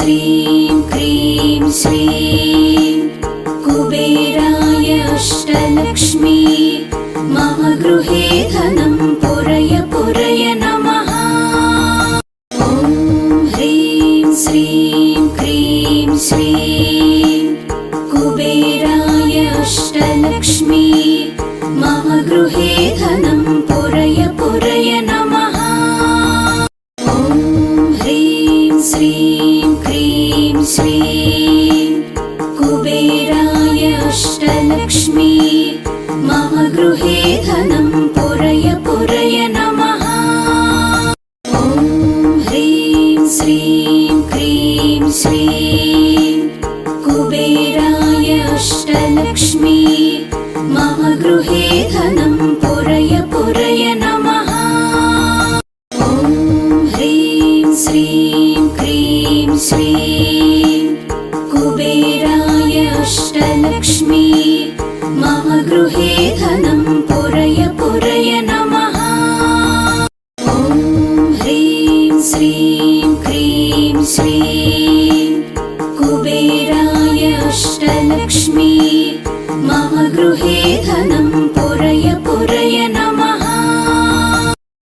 श्रीं क्रीं श्रीं कुबेराय अष्टलक्ष्मी मम गृहे धनं पुरय पुरय नमः। ॐ ह्रीं श्रीं क्रीं श्रीं कुबेराय अष्टलक्ष्मी मम गृहे धनं पुरय पुरय नमः। ॐ ह्रीं श्रीं क्रीं श्रीं कुबेराय अष्टलक्ष्मी मम गृहे धनं पुरय पुरय नमः। ॐ ह्रीं श्रीं क्रीं श्रीं कुबेराय अष्टलक्ष्मी मम गृहे धनं पुरय पुरय नमः। ॐ ह्रीं श्रीं क्रीं श्रीं कुबेराय अष्टलक्ष्मी मम गृहे धनं पुरय पुरय नमः। ॐ ह्रीं श्रीं क्रीं श्रीं कुबेराय अष्टलक्ष्मी मम गृहे धनं पुरय पुरय नमः।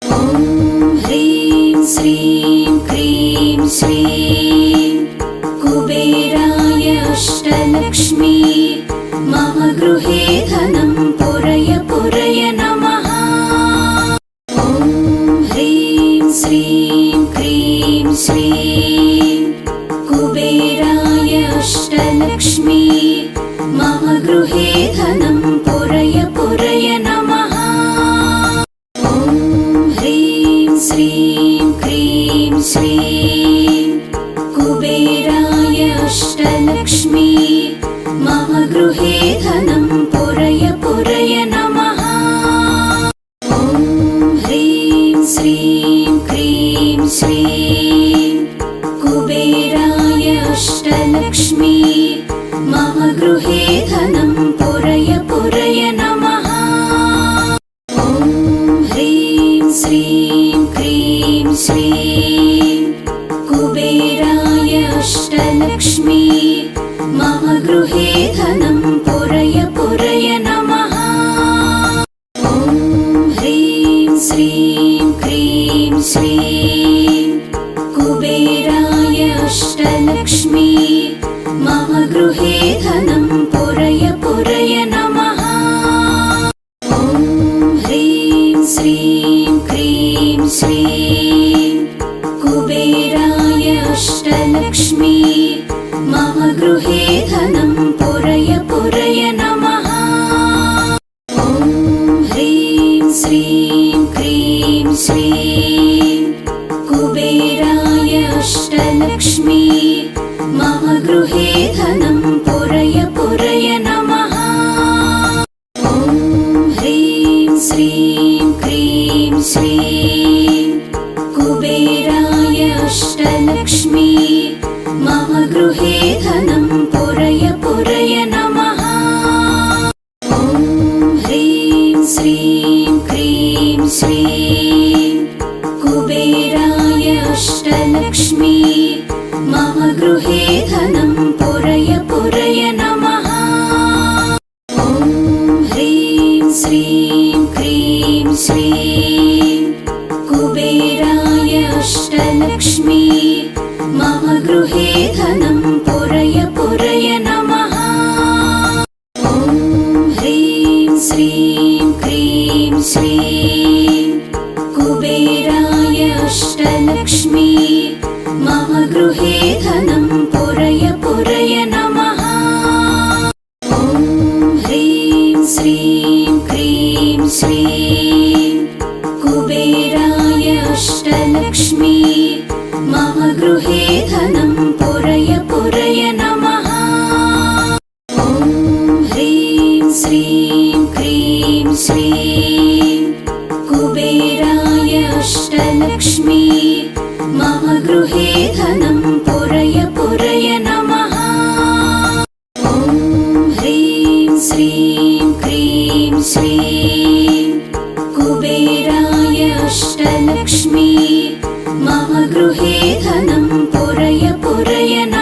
ॐ ह्रीं श्रीं क्रीं श्रीं कुबेराय अष्टलक्ष्मी मम गृहे धनं पुरय पुरय नमः। ॐ ह्रीं श्रीं क्रीं श्रीं कुबेराय अष्टलक्ष्मी मम गृहे धनं पुरय पुरय नमः। ॐ ह्रीं श्रीं क्रीं श्रीं कुबेराय अष्टलक्ष्मी मम गृहे धनं पुरय पुरय नमः। ॐ ह्रीं श्रीं क्रीं श्रीं कुबेराय अष्टलक्ष्मी मम गृहे धनं पुरय पुरय नमः। ॐ ह्रीं श्रीं क्रीं श्रीं कुबेराय अष्टलक्ष्मी मम गृहे धनं पुरय पुरय नमः। ॐ ह्रीं श्रीं क्रीं श्रीं कुबेराय अष्टलक्ष्मी मम गृहे धनं पुरय पुरय नमः। ॐ ह्रीं श्रीं क्रीं श्रीं कुबेराय अष्टलक्ष्मी मम गृहे धनं पुरय पुरय नमः। ॐ ह्रीं श्रीं क्रीं श्रीं कुबेराय अष्टलक्ष्मी मम गृहे धनं पुरय पुरय नमः। ॐ ह्रीं श्रीं क्रीं श्रीं कुबेराय अष्टलक्ष्मी मम गृहे धनं पुरय पुरय नमः। ॐ ह्रीं श्रीं क्रीं श्रीं कुबेराय अष्टलक्ष्मी मम गृहे धनं पुरय पुरय नमः। ॐ ह्रीं श्रीं क्रीं श्रीं कुबेराय अष्टलक्ष्मी मम गृहे धनं पुरय पुरय नमः। ॐ ह्रीं श्रीं क्रीं श्रीं कुबेराय अष्टलक्ष्मी मम गृहे धनं पुरय पुरय नमः। ॐ ह्रीं श्रीं क्रीं श्रीं कुबेराय अष्टलक्ष्मी मम गृहे धनं पुरय पुरय नमः। ॐ ह्रीं श्रीं क्रीं श्रीं कुबेराय अष्टलक्ष्मी मम गृहे धनं पुरय पुरय नमः। ॐ ह्रीं श्रीं क्रीं श्रीं कुबेराय अष्टलक्ष्मी मम गृहे धनं पुरय पुरय नमः।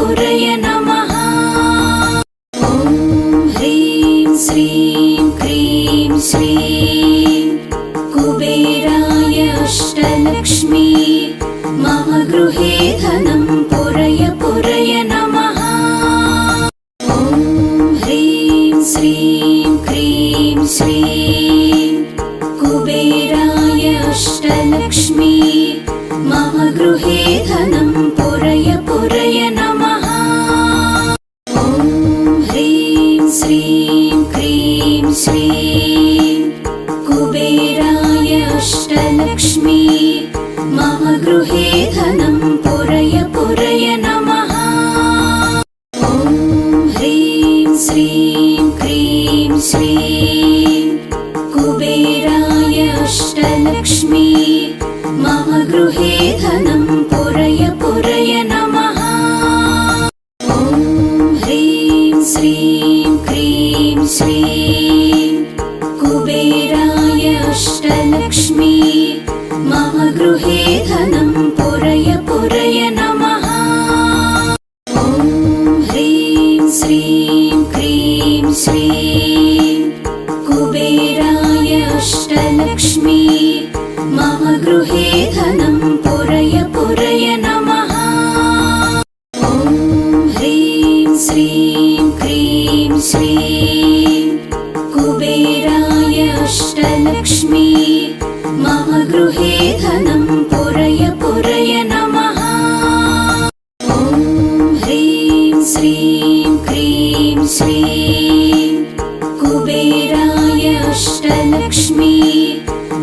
पुरय नमः। ॐ ह्रीं श्रीं क्रीं श्रीं कुबेराय अष्टलक्ष्मी मम गृहे धनं पुरय पुरय नमः। ॐ ह्रीं श्रीं क्रीं श्रीं कुबेराय अष्टलक्ष्मी मम गृहे धनं पुरय पुरय नमः। ॐ ह्रीं श्रीं क्रीं श्रीं कुबेराय अष्टलक्ष्मी मम गृहे धनं पुरय पुरय नमः। ॐ ह्रीं श्रीं क्रीं श्रीं कुबेराय अष्टलक्ष्मी मम गृहे धनं पुरय पुरय नमः। ॐ ह्रीं श्रीं क्रीं श्रीं कुबेराय अष्टलक्ष्मी मम गृहे धनं पुरय पुरय नमः। ॐ ह्रीं श्रीं क्रीं श्रीं कुबेराय अष्टलक्ष्मी मम गृहे धनं पुरय पुरय नमः। ॐ ह्रीं श्रीं क्रीं श्रीं कुबेराय अष्टलक्ष्मी मम गृहे धनं पुरय पुरय नमः। ॐ ह्रीं श्रीं क्रीं श्रीं कुबेराय अष्टलक्ष्मी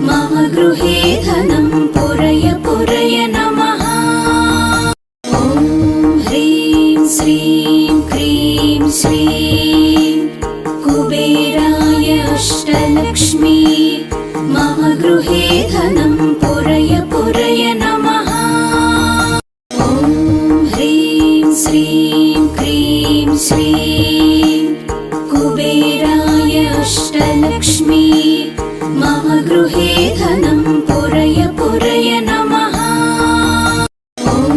मम गृहे धनं पुरय पुरय नमः। ॐ ह्रीं श्रीं क्रीं श्रीं कुबेराय अष्टलक्ष्मी मम गृहे धनं पुरय पुरय नमः। ॐ ह्रीं श्रीं क्रीं श्रीं कुबेराय अष्टलक्ष्मी मम गृहे धनं पुरय पुरय नमः। ॐ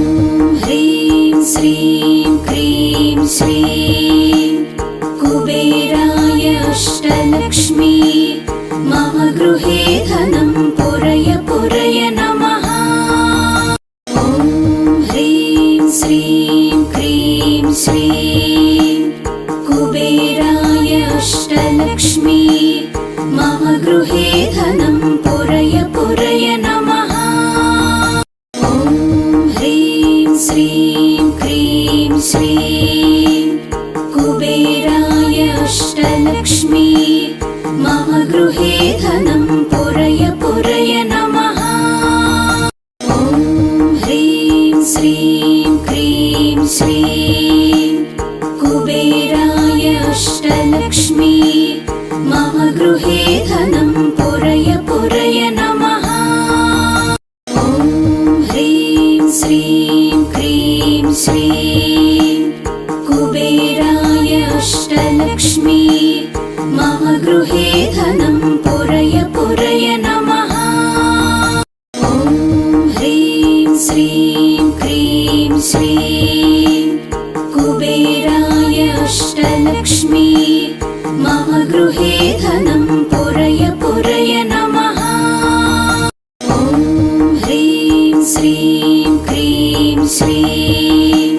ह्रीं श्रीं क्रीं श्रीं कुबेराय अष्टलक्ष्मी मम गृहे धनं पुरय पुरय नमः। ॐ ह्रीं श्रीं क्रीं श्रीं कुबेराय अष्टलक्ष्मी मम गृहे धनं पुरय पुरय नमः। ॐ ह्रीं श्रीं क्रीं श्रीं कुबेराय अष्टलक्ष्मी मम गृहे धनं पुरय पुरय नमः। ॐ ह्रीं श्रीं क्रीं श्रीं कुबेराय अष्टलक्ष्मी मम गृहे धनं पुरय पुरय नमः। ॐ ह्रीं श्रीं क्रीं श्रीं कुबेराय अष्टलक्ष्मी मम गृहे धनं पुरय पुरय नमः। ॐ ह्रीं श्रीं क्रीं श्रीं कुबेराय अष्टलक्ष्मी मम गृहे धनं पुरय पुरय नमः। ॐ ह्रीं श्रीं क्रीं श्रीं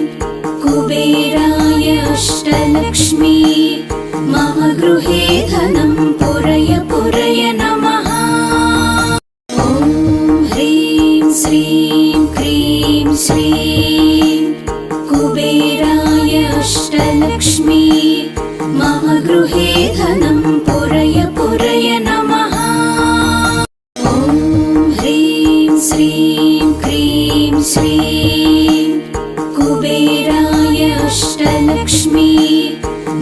कुबेराय अष्टलक्ष्मी मम गृहे धनं पुरय पुरय नमः। ॐ ह्रीं श्रीं क्रीं श्रीं कुबेराय अष्टलक्ष्मी मम गृहे धनं पुरय पुरय नमः। ॐ ह्रीं श्रीं क्रीं श्रीं कुबेराय अष्टलक्ष्मी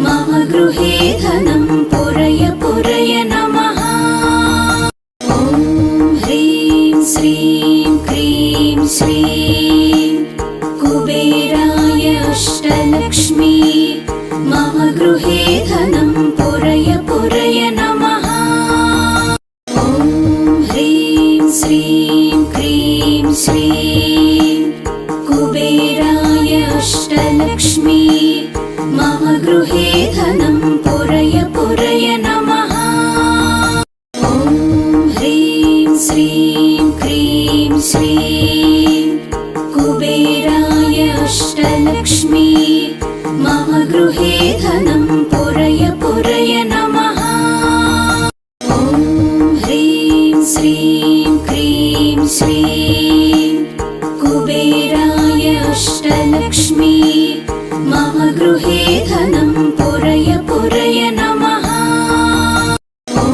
मम गृहे धनं पुरय पुरय नमः। ॐ ह्रीं श्रीं क्रीं श्रीं कुबेराय अष्टलक्ष्मी मम गृहे धनं पुरय पुरय नमः। ॐ ह्रीं श्रीं क्रीं श्रीं कुबेराय अष्टलक्ष्मी अष्टलक्ष्मी मम गृहे धनं पुरय पुरय नमः। ॐ ह्रीं श्रीं क्रीं श्रीं कुबेराय अष्टलक्ष्मी मम गृहे धनं पुरय पुरय नमः। ॐ ह्रीं श्रीं क्रीं श्रीं कुबेराय अष्टलक्ष्मी मम गृहे धनं पुरय पुरय नमः। ॐ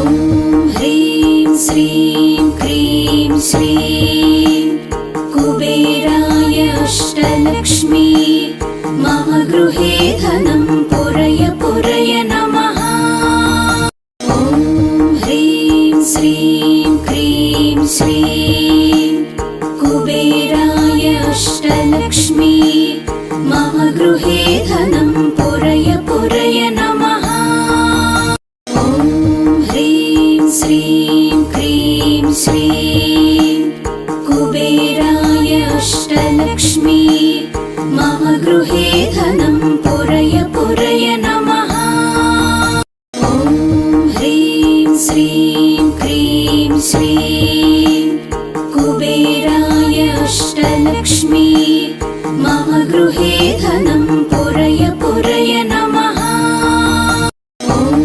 ह्रीं श्रीं क्रीं श्रीं कुबेराय अष्टलक्ष्मी मम गृहे धनं पुरय पुरय नमः। ॐ ह्रीं श्रीं क्रीं श्रीं कुबेराय अष्टलक्ष्मी मम गृहे धनं पुरय पुरय नमः। ॐ ह्रीं श्रीं क्रीं श्रीं कुबेराय अष्टलक्ष्मी मम गृहे धनं पुरय पुरय नमः। ॐ ह्रीं श्रीं क्रीं श्रीं कुबेराय अष्टलक्ष्मी मम गृहे धनं पुरय पुरय नमः। ॐ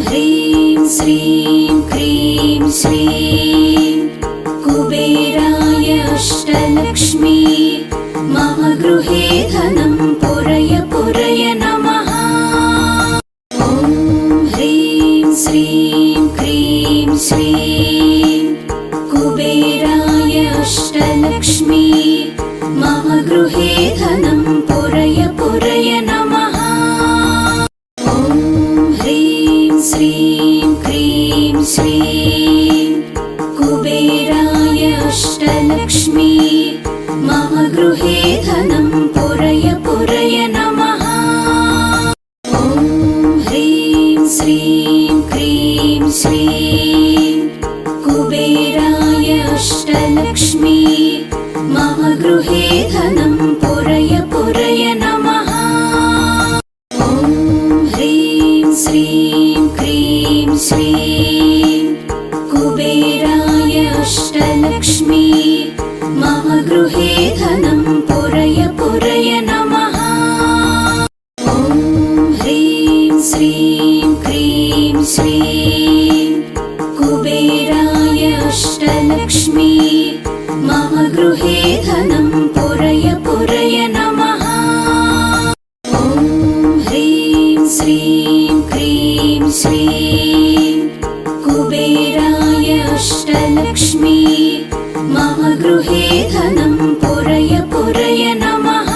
ह्रीं श्रीं क्रीं श्रीं कुबेराय अष्टलक्ष्मी मम गृहे धनं पुरय पुरय नमः। ॐ ह्रीं श्रीं क्रीं श्रीं कुबेराय अष्टलक्ष्मी मम गृहे धनं पुरय पुरय नमः। ॐ ह्रीं श्रीं क्रीं श्रीं कुबेराय अष्टलक्ष्मी मम गृहे धनं पुरय पुरय नमः। ॐ ह्रीं श्रीं क्रीं श्रीं कुबेराय अष्टलक्ष्मी मम गृहे धनं पुरय पुरय नमः। ॐ ह्रीं श्रीं क्रीं श्रीं कुबेराय अष्टलक्ष्मी मम गृहे धनं पुरय पुरय नमः। ॐ ह्रीं श्रीं क्रीं श्रीं कुबेराय अष्टलक्ष्मी मम गृहे धनं पुरय पुरय नमः। ॐ ह्रीं श्रीं क्रीं श्रीं कुबेराय अष्टलक्ष्मी मम गृहे धनं पुरय पुरय नमः।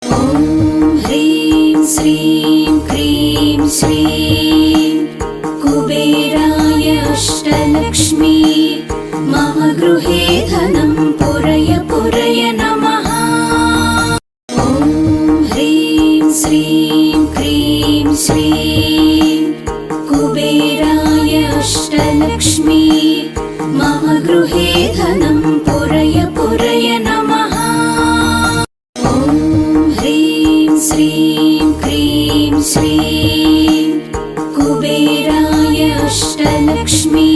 ॐ ह्रीं श्रीं क्रीं श्रीं कुबेराय अष्टलक्ष्मी मम गृहे धनं पुरय पुरय नमः। ॐ ह्रीं श्रीं क्रीं श्रीं कुबेराय अष्टलक्ष्मी मम गृहे धनं पुरय पुरय नमः। ॐ ह्रीं श्रीं क्रीं श्रीं कुबेराय अष्टलक्ष्मी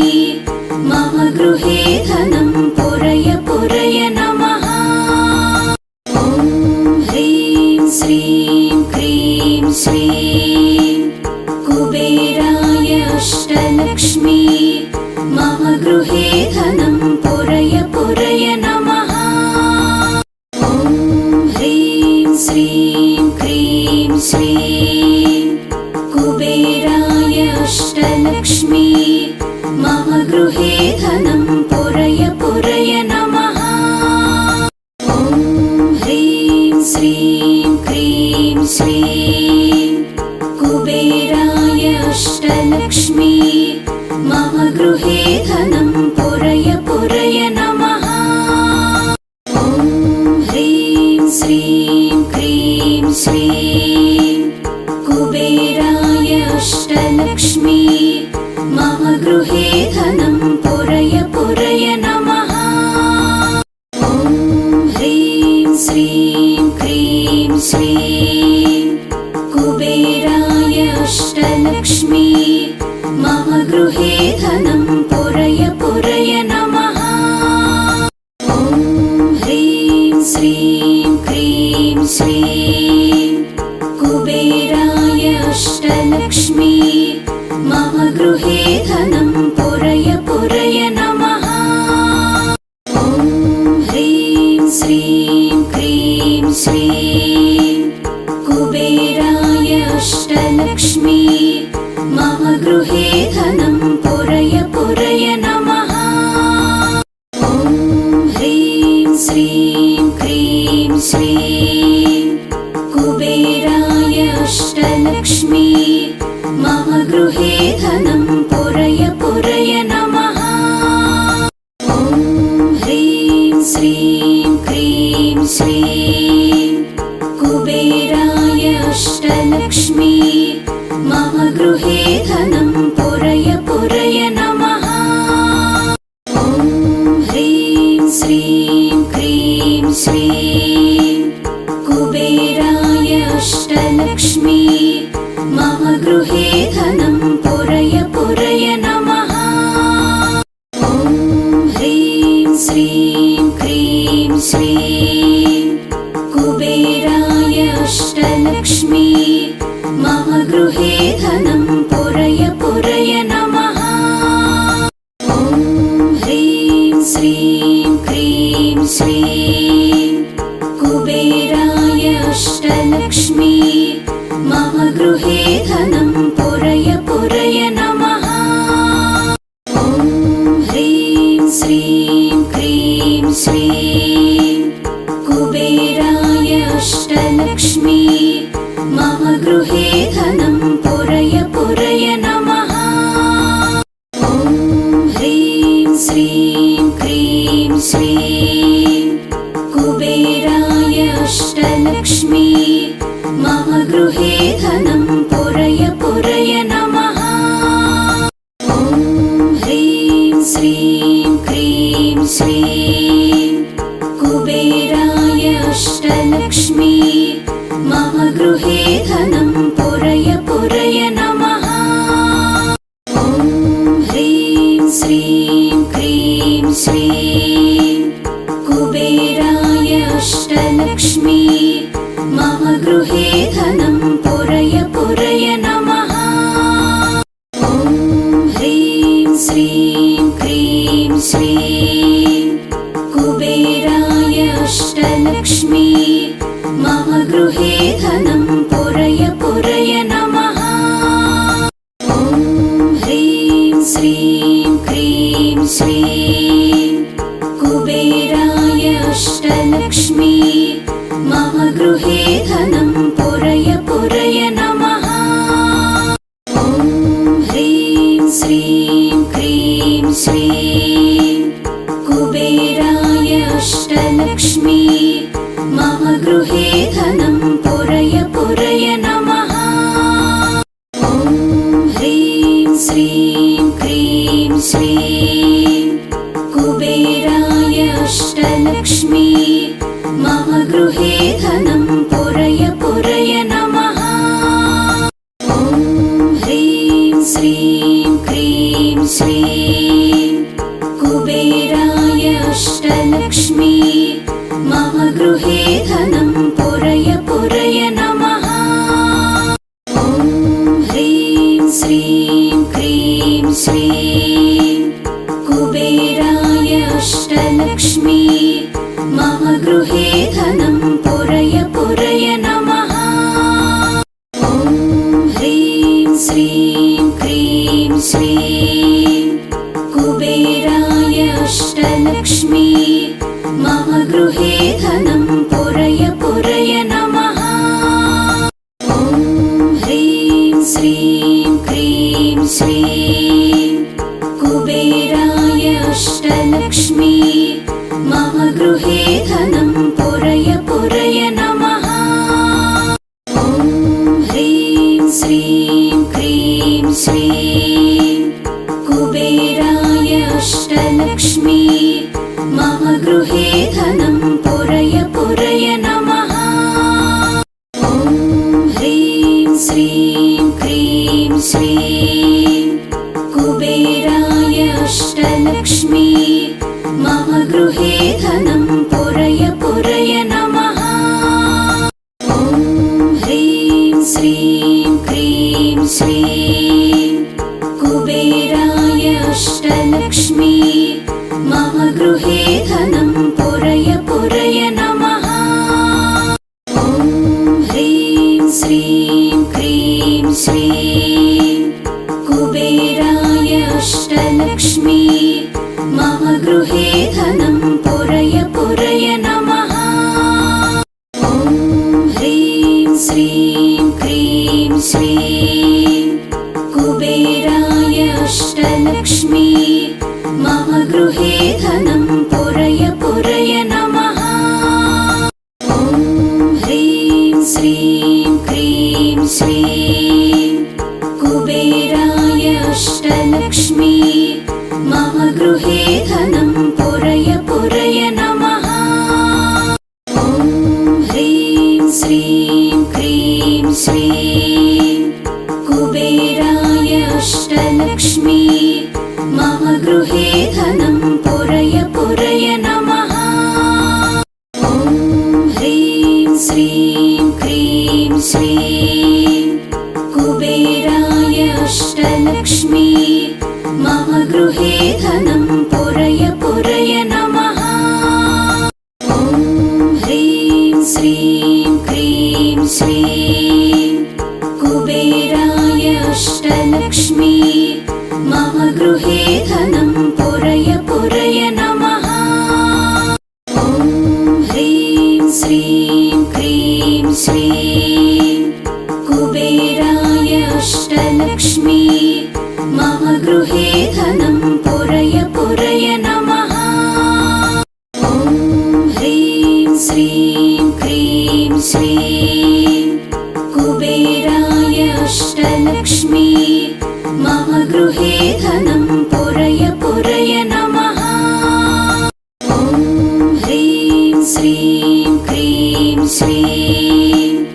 मम गृहे धनं पुरय पुरय नमः। ॐ ह्रीं श्रीं क्रीं श्रीं कुबेराय अष्टलक्ष्मी मम गृहे धनं पुरय पुरय नमः। ॐ ह्रीं श्रीं क्रीं श्रीं कुबेराय अष्टलक्ष्मी मम गृहे धनं पुरय पुरय नमः। ॐ ह्रीं श्रीं क्रीं श्रीं कुबेराय अष्टलक्ष्मी मम गृहे धनं पुरय पुरय नमः। ॐ ह्रीं श्रीं क्रीं श्रीं गृहे धनं पुरय पुरय नमः। ॐ ह्रीं श्रीं क्रीं श्रीं कुबेराय अष्टलक्ष्मी मम गृहे धनं पुरय पुरय नमः। ॐ ह्रीं श्रीं क्रीं श्रीं कुबेराय अष्टलक्ष्मी मम गृहे धनं पुरय पुरय नमः। ॐ ह्रीं श्रीं क्रीं श्रीं कुबेराय अष्टलक्ष्मी मम गृहे धनं पुरय पुरय नमः। ॐ ह्रीं श्रीं क्रीं श्रीं कुबेराय अष्टलक्ष्मी मम गृहे धनं पुरय पुरय नमः। ॐ ह्रीं श्रीं क्रीं श्रीं कुबेराय अष्टलक्ष्मी मम गृहे धनं पुरय पुरय नमः। ॐ ह्रीं श्रीं क्रीं श्रीं कुबेराय अष्टलक्ष्मी मम गृहे धनं पुरय पुरय नमः। ॐ ह्रीं श्रीं क्रीं श्रीं कुबेराय अष्टलक्ष्मी मम गृहे धनं पुरय पुरय नमः। ॐ ह्रीं श्रीं क्रीं श्रीं कुबेराय अष्टलक्ष्मी मम गृहे धनं पुरय पुरय नमः। ॐ ह्रीं श्रीं क्रीं श्रीं कुबेराय अष्टलक्ष्मी मम गृहे धनं पुरय पुरय नमः। ॐ ह्रीं श्रीं क्रीं श्रीं कुबेराय अष्टलक्ष्मी मम गृहे धनं पुरय पुरय नमः। ॐ ह्रीं श्रीं क्रीं श्रीं कुबेराय अष्टलक्ष्मी मम गृहे धनं पुरय पुरय नमः। ॐ ह्रीं श्रीं क्रीं श्रीं कुबेराय अष्टलक्ष्मी मम गृहे धनं पुरय पुरय नमः। ॐ ह्रीं श्रीं क्रीं श्रीं कुबेराय अष्टलक्ष्मी मम गृहे धनं पुरय पुरय नमः। ॐ ह्रीं श्रीं क्रीं श्रीं कुबेराय अष्टलक्ष्मी मम गृहे धनं पुरय पुरय नमः। ॐ ह्रीं श्रीं क्रीं श्रीं कुबेराय अष्टलक्ष्मी मम गृहे धनं पुरय पुरय नमः। ॐ ह्रीं श्रीं क्रीं श्रीं कुबेराय अष्टलक्ष्मी मम गृहे धनं पुरय पुरय नमः। ॐ ह्रीं श्रीं क्रीं श्रीं कुबेराय अष्टलक्ष्मी मम गृहे धनं पुरय पुरय नमः। ॐ ह्रीं श्रीं क्रीं श्रीं कुबेराय अष्टलक्ष्मी मम गृहे धनं पुरय पुरय नमः। ॐ ह्रीं श्रीं क्रीं श्रीं कुबेराय अष्टलक्ष्मी मम गृहे धनं पुरय पुरय नमः। ॐ ह्रीं श्रीं क्रीं श्रीं कुबेराय अष्टलक्ष्मी मम गृहे धनं पुरय पुरय नमः। ॐ ह्रीं श्रीं क्रीं श्रीं क्रीं श्रीं कुबेराय अष्टलक्ष्मी मम गृहे धनं पुरय पुरय नमः। ॐ ह्रीं श्रीं क्रीं श्रीं कुबेराय अष्टलक्ष्मी मम गृहे धनं पुरय पुरय नमः। ॐ ह्रीं श्रीं क्रीं श्रीं कुबेराय अष्टलक्ष्मी मम गृहे धनं पुरय पुरय नमः। ॐ ह्रीं श्रीं क्रीं श्रीं कुबेराय अष्टलक्ष्मी मम गृहे धनं पुरय पुरय नमः। ॐ ह्रीं श्रीं क्रीं श्रीं कुबेराय अष्टलक्ष्मी मम गृहे धनं पुरय पुरय नमः। ॐ ह्रीं श्रीं क्रीं श्रीं कुबेराय अष्टलक्ष्मी मम गृहे धनं पुरय पुरय नमः। ॐ ह्रीं श्रीं क्रीं श्रीं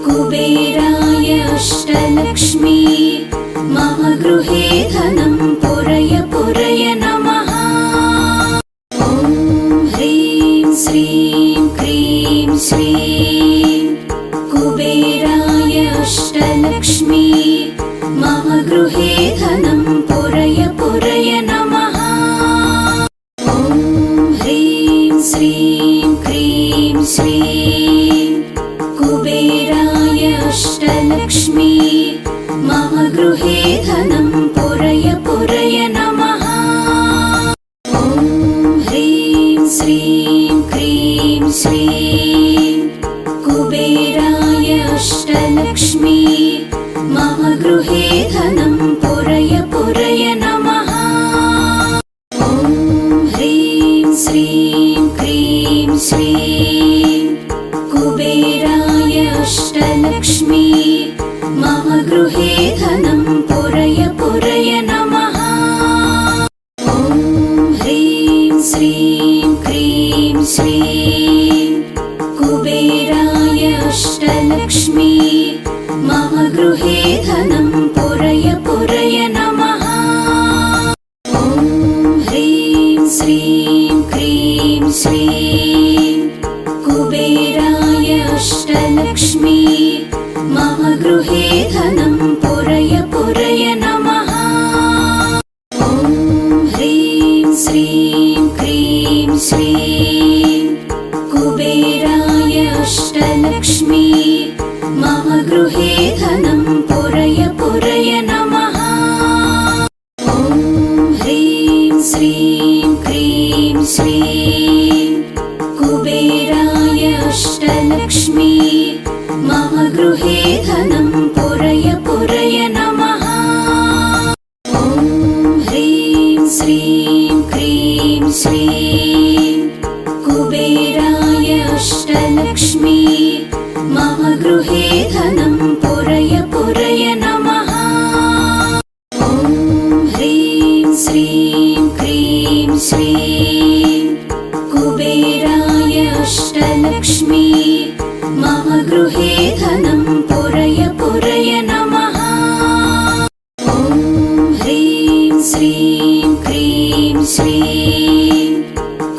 कुबेराय अष्टलक्ष्मी मम गृहे धनं पुरय पुरय नमः। ॐ ह्रीं श्रीं क्रीं श्रीं कुबेराय अष्टलक्ष्मी मम गृहे धनं पुरय पुरय नमः। ॐ ह्रीं श्रीं क्रीं श्रीं कुबेराय अष्टलक्ष्मी मम गृहे धनं पुरय पुरय नमः। ॐ ह्रीं श्रीं क्रीं श्रीं कुबेराय अष्टलक्ष्मी मम गृहे धनं पुरय पुरय नमः। ॐ ह्रीं श्रीं क्रीं श्रीं कुबेराय अष्टलक्ष्मी मम गृहे धनं पुरय पुरय नमः। ॐ ह्रीं श्रीं क्रीं श्रीं कुबेराय अष्टलक्ष्मी मम गृहे धनं पुरय पुरय नमः। ॐ ह्रीं श्रीं क्रीं श्रीं कुबेराय अष्टलक्ष्मी मम गृहे धनं पुरय पुरय नमः। ॐ ह्रीं श्रीं क्रीं श्रीं कुबेराय अष्टलक्ष्मी मम गृहे धनं पुरय पुरय नमः। ॐ ह्रीं श्रीं क्रीं श्रीं कुबेराय अष्टलक्ष्मी मम गृहे धनं पुरय पुरय नमः। ॐ ह्रीं श्रीं क्रीं श्रीं कुबेराय अष्टलक्ष्मी मम गृहे धनं पुरय पुरय नमः। ॐ ह्रीं श्रीं क्रीं श्रीं कुबेराय अष्टलक्ष्मी मम गृहे धनं पुरय पुरय नमः। ॐ ह्रीं श्रीं क्रीं श्रीं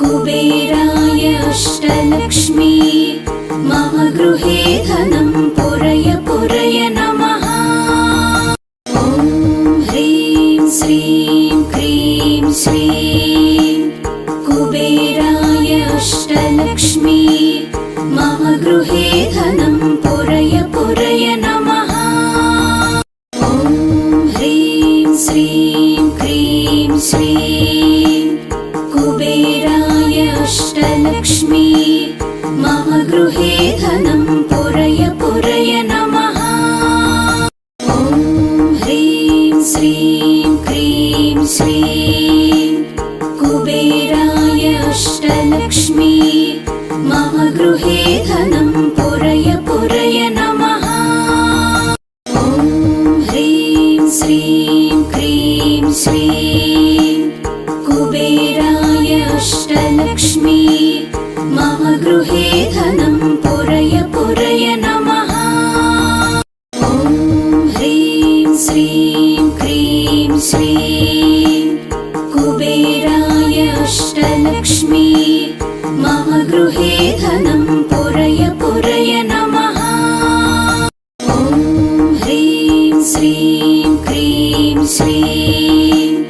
कुबेराय अष्टलक्ष्मी मम गृहे धनं पुरय पुरय नमः। ॐ ह्रीं श्रीं क्रीं श्रीं कुबेराय अष्टलक्ष्मी मम गृहे धनं पुरय पुरय नमः। ॐ ह्रीं श्रीं क्रीं श्रीं कुबेराय अष्टलक्ष्मी मम गृहे धनं पुरय पुरय नमः। ॐ ह्रीं श्रीं क्रीं श्रीं क्रीं श्रीं कुबेराय अष्टलक्ष्मी मम गृहे धनं पुरय पुरय नमः। ॐ ह्रीं श्रीं क्रीं श्रीं कुबेराय अष्टलक्ष्मी मम गृहे धनं पुरय पुरय नमः। ॐ ह्रीं श्रीं क्रीं श्रीं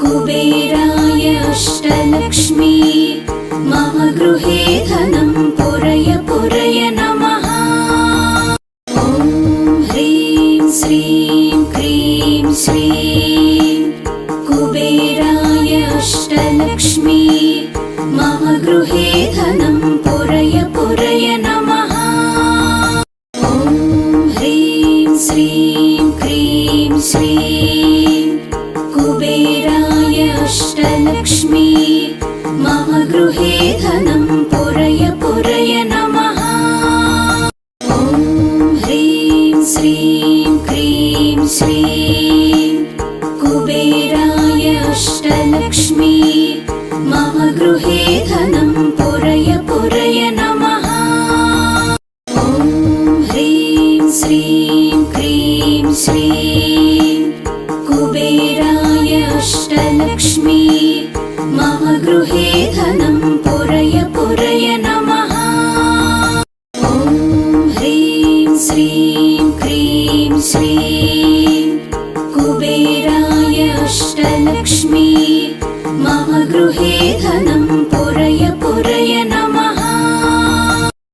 कुबेराय अष्टलक्ष्मी मम गृहे धनं पुरय पुरय नमः। ॐ ह्रीं श्रीं क्रीं श्रीं कुबेराय अष्टलक्ष्मी मम गृहे धनं पुरय पुरय नमः। ॐ ह्रीं श्रीं क्रीं श्रीं कुबेराय अष्टलक्ष्मी मम गृहे धनं पुरय पुरय नमः। ॐ ह्रीं श्रीं क्रीं श्रीं कुबेराय अष्टलक्ष्मी मम गृहे धनं पुरय पुरय नमः। ॐ ह्रीं श्रीं क्रीं श्रीं कुबेराय अष्टलक्ष्मी मम गृहे धनं पुरय पुरय नमः। ॐ ह्रीं श्रीं क्रीं श्रीं